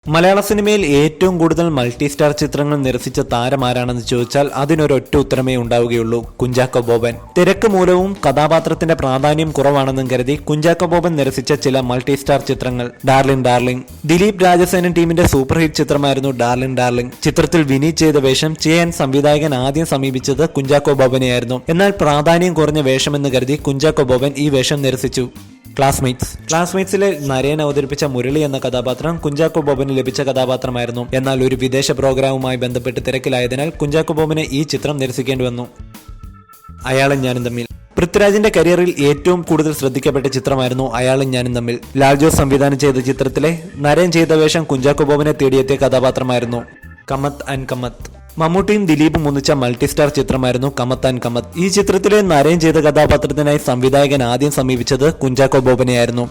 മലയാള സിനിമയിൽ ഏറ്റവും കൂടുതൽ മൾട്ടി സ്റ്റാർ ചിത്രങ്ങൾ നിരസിച്ച താരമാരാണെന്ന് ചോദിച്ചാൽ അതിനൊരൊറ്റ ഉത്തരമേ ഉണ്ടാവുകയുള്ളൂ, കുഞ്ചാക്കോ ബോബൻ. തിരക്ക് മൂലവും കഥാപാത്രത്തിന്റെ പ്രാധാന്യം കുറവാണെന്നും കരുതി കുഞ്ചാക്കോ ബോബൻ നിരസിച്ച ചില മൾട്ടി സ്റ്റാർ ചിത്രങ്ങൾ: ഡാർലിംഗ്. ദിലീപ് രാജസേനൻ ടീമിന്റെ സൂപ്പർ ഹിറ്റ് ചിത്രമായിരുന്നു ഡാർലിംഗ്. ചിത്രത്തിൽ വിനീത് ചെയ്ത വേഷം ചെയ്യാൻ സംവിധായകൻ ആദ്യം സമീപിച്ചത് കുഞ്ചാക്കോ ബോബനെയായിരുന്നു. എന്നാൽ പ്രാധാന്യം കുറഞ്ഞ വേഷമെന്ന് കരുതി കുഞ്ചാക്കോ ബോബൻ ഈ വേഷം നിരസിച്ചു. ക്ലാസ്മേറ്റ്സിലെ നരേൻ അവതരിപ്പിച്ച മുരളി എന്ന കഥാപാത്രം കുഞ്ചാക്കോ ബോബന് ലഭിച്ച കഥാപാത്രമായിരുന്നു. എന്നാൽ ഒരു വിദേശ പ്രോഗ്രാമുമായി ബന്ധപ്പെട്ട് തിരക്കിലായതിനാൽ കുഞ്ചാക്കോ ബോബന് ഈ ചിത്രം നിരസിക്കേണ്ടി വന്നു. അയാളും ഞാനും തമ്മിൽ. പൃഥ്വിരാജിന്റെ കരിയറിൽ ഏറ്റവും കൂടുതൽ ശ്രദ്ധിക്കപ്പെട്ട ചിത്രമായിരുന്നു അയാളും ഞാനും തമ്മിൽ. ലാൽ ജോസ് സംവിധാനം ചെയ്ത ചിത്രത്തിലെ നരേൻ ചെയ്ത വേഷം കുഞ്ചാക്കോ ബോബനെ തേടിയെത്തിയ കഥാപാത്രമായിരുന്നു. കമത്ത്. മമ്മൂട്ടിയും ദിലീപും ഒന്നിച്ച മൾട്ടി സ്റ്റാർ ചിത്രമായിരുന്നു കമത്ത്. ഈ ചിത്രത്തിലെ നരേൻ ചെയ്ത കഥാപാത്രത്തിനായി സംവിധായകൻ ആദ്യം സമീപിച്ചത് കുഞ്ചാക്കോ ബോബനെയായിരുന്നു.